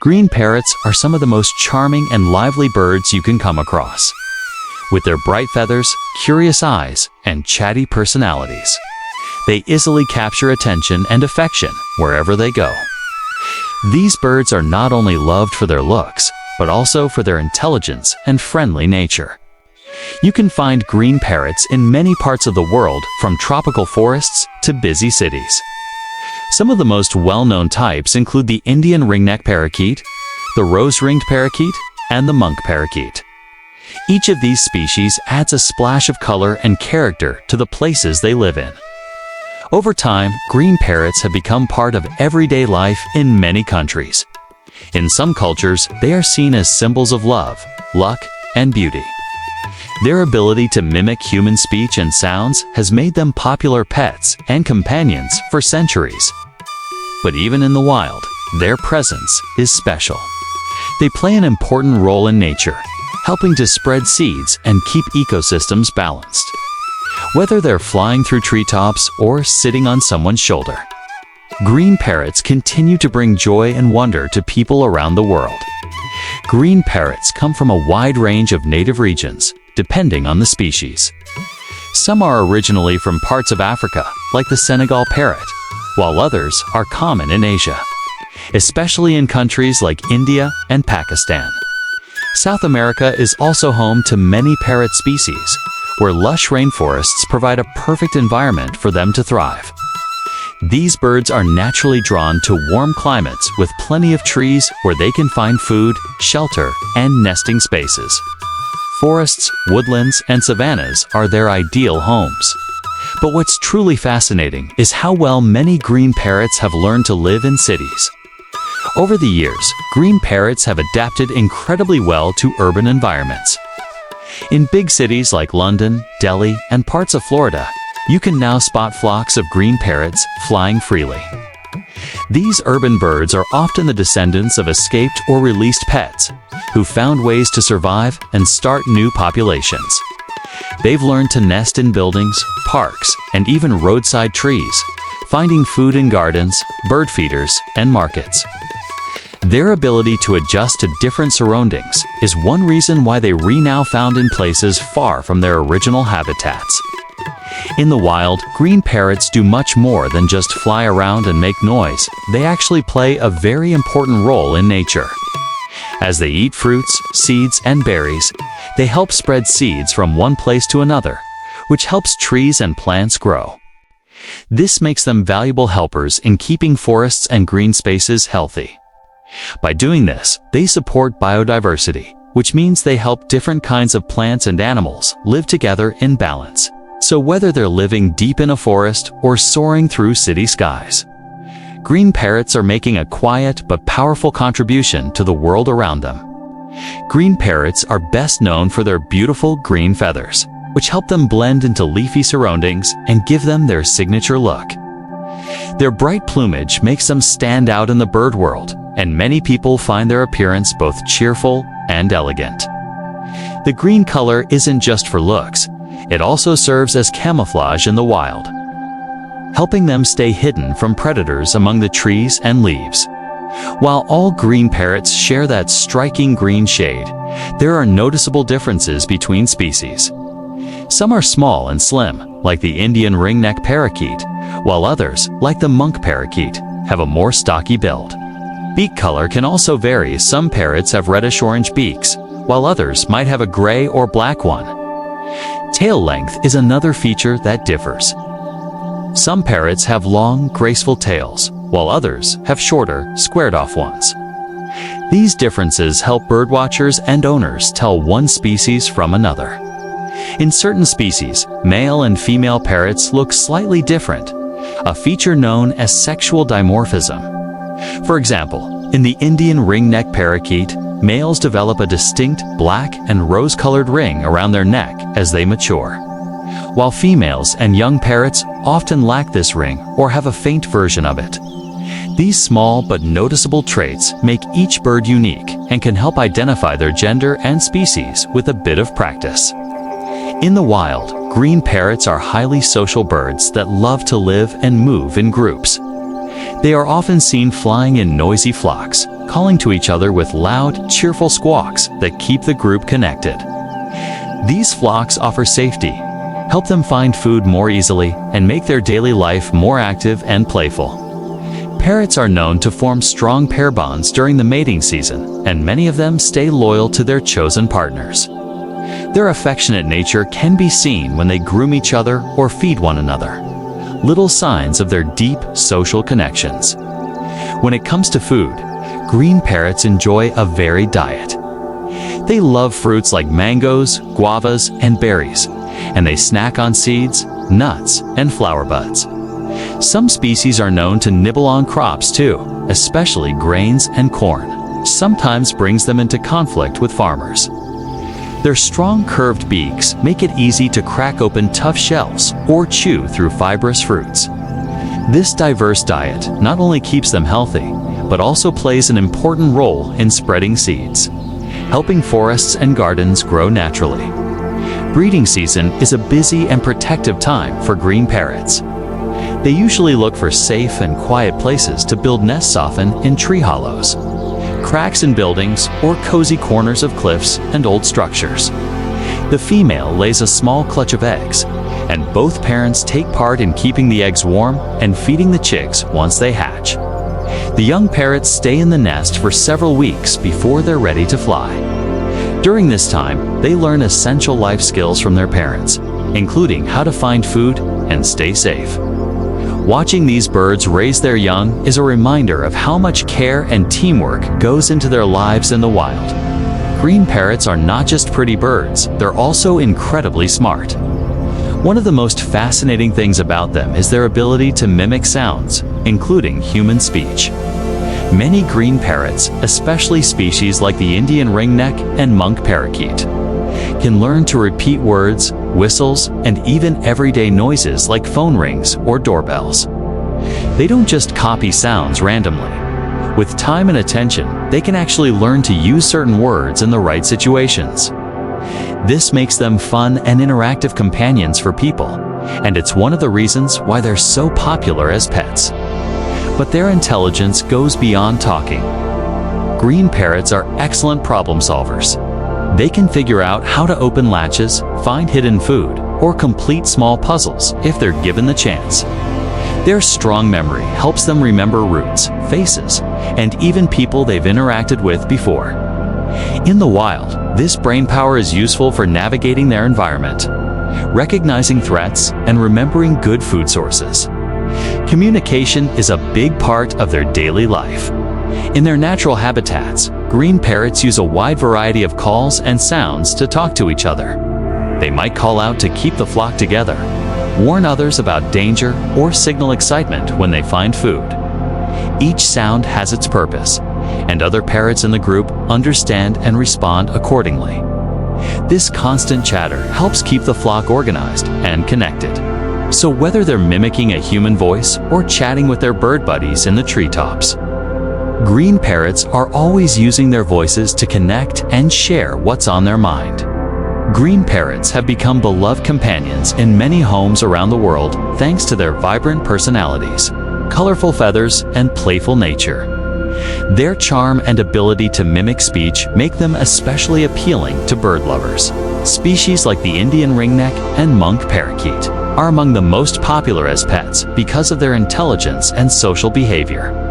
Green parrots are some of the most charming and lively birds you can come across. With their bright feathers, curious eyes, and chatty personalities, they easily capture attention and affection wherever they go. These birds are not only loved for their looks, but also for their intelligence and friendly nature. You can find green parrots in many parts of the world, from tropical forests to busy cities. Some of the most well-known types include the Indian ringneck parakeet, the rose-ringed parakeet, and the monk parakeet. Each of these species adds a splash of color and character to the places they live in. Over time, green parrots have become part of everyday life in many countries. In some cultures, they are seen as symbols of love, luck, and beauty. Their ability to mimic human speech and sounds has made them popular pets and companions for centuries. But even in the wild, their presence is special. They play an important role in nature, helping to spread seeds and keep ecosystems balanced. Whether they're flying through treetops or sitting on someone's shoulder, green parrots continue to bring joy and wonder to people around the world. Green parrots come from a wide range of native regions, depending on the species. Some are originally from parts of Africa, like the Senegal parrot, while others are common in Asia, especially in countries like India and Pakistan. South America is also home to many parrot species, where lush rainforests provide a perfect environment for them to thrive. These birds are naturally drawn to warm climates with plenty of trees where they can find food, shelter, and nesting spaces. Forests, woodlands, and savannas are their ideal homes. But what's truly fascinating is how well many green parrots have learned to live in cities. Over the years, green parrots have adapted incredibly well to urban environments. In big cities like London, Delhi, and parts of Florida, you can now spot flocks of green parrots flying freely. These urban birds are often the descendants of escaped or released pets who found ways to survive and start new populations. They've learned to nest in buildings, parks, and even roadside trees, finding food in gardens, bird feeders, and markets. Their ability to adjust to different surroundings is one reason why they are now found in places far from their original habitats. In the wild, green parrots do much more than just fly around and make noise. They actually play a very important role in nature. As they eat fruits, seeds, and berries, they help spread seeds from one place to another, which helps trees and plants grow. This makes them valuable helpers in keeping forests and green spaces healthy. By doing this, they support biodiversity, which means they help different kinds of plants and animals live together in balance. So whether they're living deep in a forest or soaring through city skies, green parrots are making a quiet but powerful contribution to the world around them. Green parrots are best known for their beautiful green feathers, which help them blend into leafy surroundings and give them their signature look. Their bright plumage makes them stand out in the bird world, and many people find their appearance both cheerful and elegant. The green color isn't just for looks. It also serves as camouflage in the wild, helping them stay hidden from predators among the trees and leaves. While all green parrots share that striking green shade, there are noticeable differences between species. Some are small and slim, like the Indian ringneck parakeet, while others, like the monk parakeet, have a more stocky build. Beak color can also vary. Some parrots have reddish-orange beaks, while others might have a gray or black one. Tail length is another feature that differs. Some parrots have long, graceful tails, while others have shorter, squared-off ones. These differences help birdwatchers and owners tell one species from another. In certain species, male and female parrots look slightly different, a feature known as sexual dimorphism. For example, in the Indian ringneck parakeet, males develop a distinct black and rose-colored ring around their neck as they mature, while females and young parrots often lack this ring or have a faint version of it. These small but noticeable traits make each bird unique and can help identify their gender and species with a bit of practice. In the wild, green parrots are highly social birds that love to live and move in groups. They are often seen flying in noisy flocks, calling to each other with loud, cheerful squawks that keep the group connected. These flocks offer safety, help them find food more easily, and make their daily life more active and playful. Parrots are known to form strong pair bonds during the mating season, and many of them stay loyal to their chosen partners. Their affectionate nature can be seen when they groom each other or feed one another, little signs of their deep social connections. When it comes to food, green parrots enjoy a varied diet. They love fruits like mangoes, guavas, and berries, and they snack on seeds, nuts, and flower buds. Some species are known to nibble on crops too, especially grains and corn. Sometimes brings them into conflict with farmers. Their strong curved beaks make it easy to crack open tough shells or chew through fibrous fruits. This diverse diet not only keeps them healthy, but also plays an important role in spreading seeds, helping forests and gardens grow naturally. Breeding season is a busy and protective time for green parrots. They usually look for safe and quiet places to build nests, often in tree hollows, cracks in buildings, or cozy corners of cliffs and old structures. The female lays a small clutch of eggs, and both parents take part in keeping the eggs warm and feeding the chicks once they hatch. The young parrots stay in the nest for several weeks before they're ready to fly. During this time, they learn essential life skills from their parents, including how to find food and stay safe. Watching these birds raise their young is a reminder of how much care and teamwork goes into their lives in the wild. Green parrots are not just pretty birds, they're also incredibly smart. One of the most fascinating things about them is their ability to mimic sounds, including human speech. Many green parrots, especially species like the Indian ringneck and monk parakeet, can learn to repeat words, whistles, and even everyday noises like phone rings or doorbells. They don't just copy sounds randomly. With time and attention, they can actually learn to use certain words in the right situations. This makes them fun and interactive companions for people, and it's one of the reasons why they're so popular as pets. But their intelligence goes beyond talking. Green parrots are excellent problem solvers. They can figure out how to open latches, find hidden food, or complete small puzzles if they're given the chance. Their strong memory helps them remember routes, faces, and even people they've interacted with before. In the wild, this brainpower is useful for navigating their environment, recognizing threats, and remembering good food sources. Communication is a big part of their daily life. In their natural habitats, green parrots use a wide variety of calls and sounds to talk to each other. They might call out to keep the flock together, warn others about danger, or signal excitement when they find food. Each sound has its purpose, and other parrots in the group understand and respond accordingly. This constant chatter helps keep the flock organized and connected. So whether they're mimicking a human voice or chatting with their bird buddies in the treetops, green parrots are always using their voices to connect and share what's on their mind. Green parrots have become beloved companions in many homes around the world thanks to their vibrant personalities, colorful feathers, and playful nature. Their charm and ability to mimic speech make them especially appealing to bird lovers. Species like the Indian ringneck and monk parakeet are among the most popular as pets because of their intelligence and social behavior.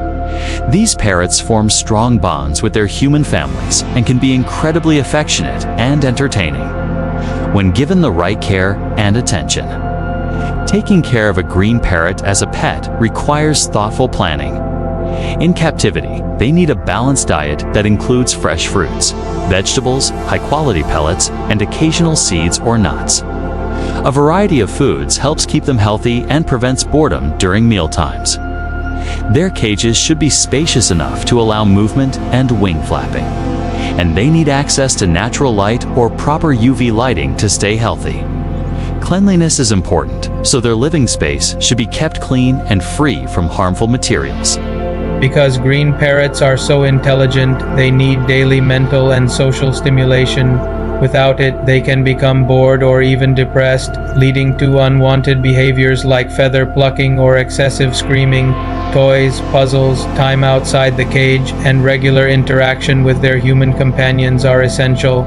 These parrots form strong bonds with their human families and can be incredibly affectionate and entertaining when given the right care and attention. Taking care of a green parrot as a pet requires thoughtful planning. In captivity, they need a balanced diet that includes fresh fruits, vegetables, high-quality pellets, and occasional seeds or nuts. A variety of foods helps keep them healthy and prevents boredom during mealtimes. Their cages should be spacious enough to allow movement and wing flapping, and they need access to natural light or proper UV lighting to stay healthy. Cleanliness is important, so their living space should be kept clean and free from harmful materials. Because green parrots are so intelligent, they need daily mental and social stimulation, Without it, they can become bored or even depressed, leading to unwanted behaviors like feather plucking or excessive screaming. Toys, puzzles, time outside the cage, and regular interaction with their human companions are essential.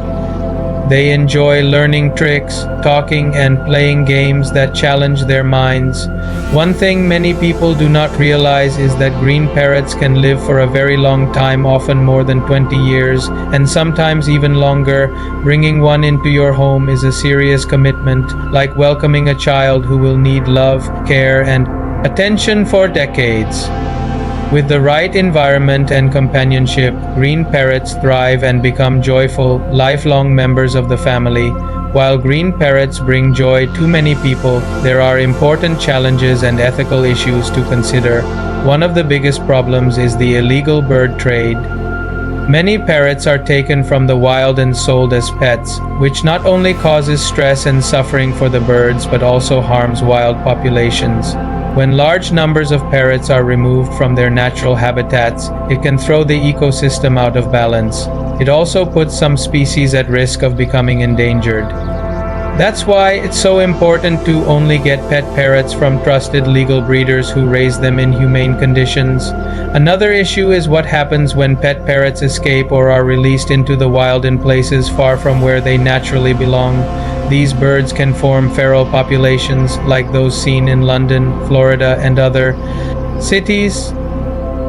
They enjoy learning tricks, talking, and playing games that challenge their minds. One thing many people do not realize is that green parrots can live for a very long time, often more than 20 years, and sometimes even longer. Bringing one into your home is a serious commitment, like welcoming a child who will need love, care, and attention for decades. With the right environment and companionship, green parrots thrive and become joyful, lifelong members of the family. While green parrots bring joy to many people, there are important challenges and ethical issues to consider. One of the biggest problems is the illegal bird trade. Many parrots are taken from the wild and sold as pets, which not only causes stress and suffering for the birds but also harms wild populations. When large numbers of parrots are removed from their natural habitats, it can throw the ecosystem out of balance. It also puts some species at risk of becoming endangered. That's why it's so important to only get pet parrots from trusted legal breeders who raise them in humane conditions. Another issue is what happens when pet parrots escape or are released into the wild in places far from where they naturally belong. These birds can form feral populations like those seen in London, Florida, and other cities.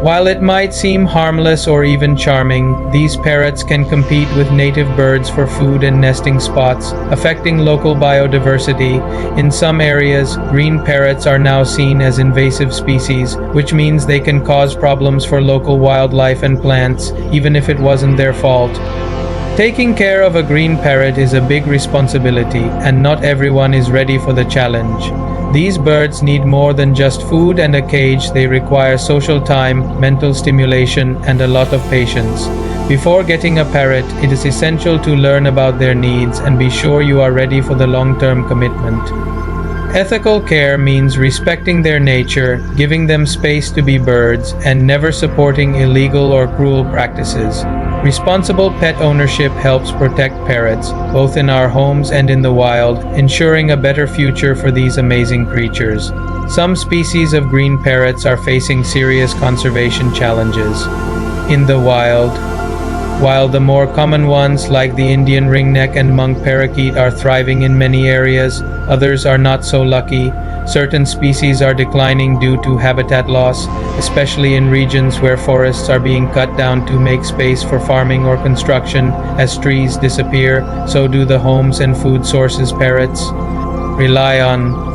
While it might seem harmless or even charming, these parrots can compete with native birds for food and nesting spots, affecting local biodiversity. In some areas, green parrots are now seen as invasive species, which means they can cause problems for local wildlife and plants, even if it wasn't their fault. Taking care of a green parrot is a big responsibility, and not everyone is ready for the challenge. These birds need more than just food and a cage. They require social time, mental stimulation, and a lot of patience. Before getting a parrot, it is essential to learn about their needs and be sure you are ready for the long-term commitment. Ethical care means respecting their nature, giving them space to be birds, and never supporting illegal or cruel practices. Responsible pet ownership helps protect parrots, both in our homes and in the wild, ensuring a better future for these amazing creatures. Some species of green parrots are facing serious conservation challenges in the wild. While the more common ones like the Indian ringneck and monk parakeet are thriving in many areas, others are not so lucky. Certain species are declining due to habitat loss, especially in regions where forests are being cut down to make space for farming or construction. As trees disappear, so do the homes and food sources parrots rely on.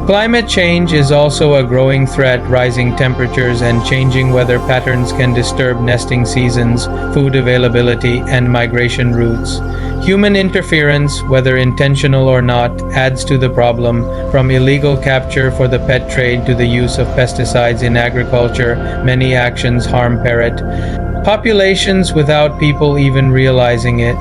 Climate change is also a growing threat. Rising temperatures and changing weather patterns can disturb nesting seasons, food availability, and migration routes. Human interference, whether intentional or not, adds to the problem, from illegal capture for the pet trade to the use of pesticides in agriculture. Many actions harm parrot populations without people even realizing it.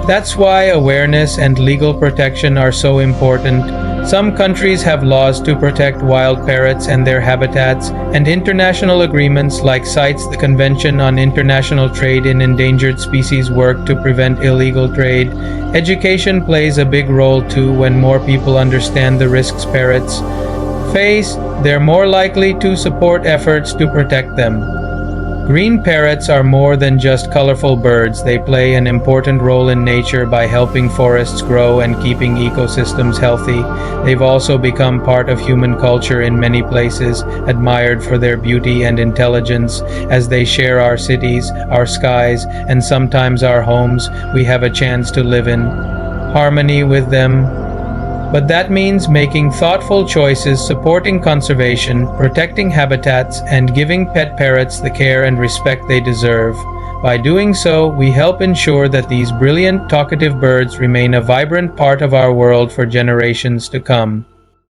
That's why awareness and legal protection are so important. Some countries have laws to protect wild parrots and their habitats, and international agreements like CITES, the Convention on International Trade in Endangered Species, work to prevent illegal trade. Education plays a big role too. When more people understand the risks parrots face, they're more likely to support efforts to protect them. Green parrots are more than just colorful birds. They play an important role in nature by helping forests grow and keeping ecosystems healthy. They've also become part of human culture in many places, admired for their beauty and intelligence. As they share our cities, our skies, and sometimes our homes, we have a chance to live in harmony with them. But that means making thoughtful choices, supporting conservation, protecting habitats, and giving pet parrots the care and respect they deserve. By doing so, we help ensure that these brilliant, talkative birds remain a vibrant part of our world for generations to come.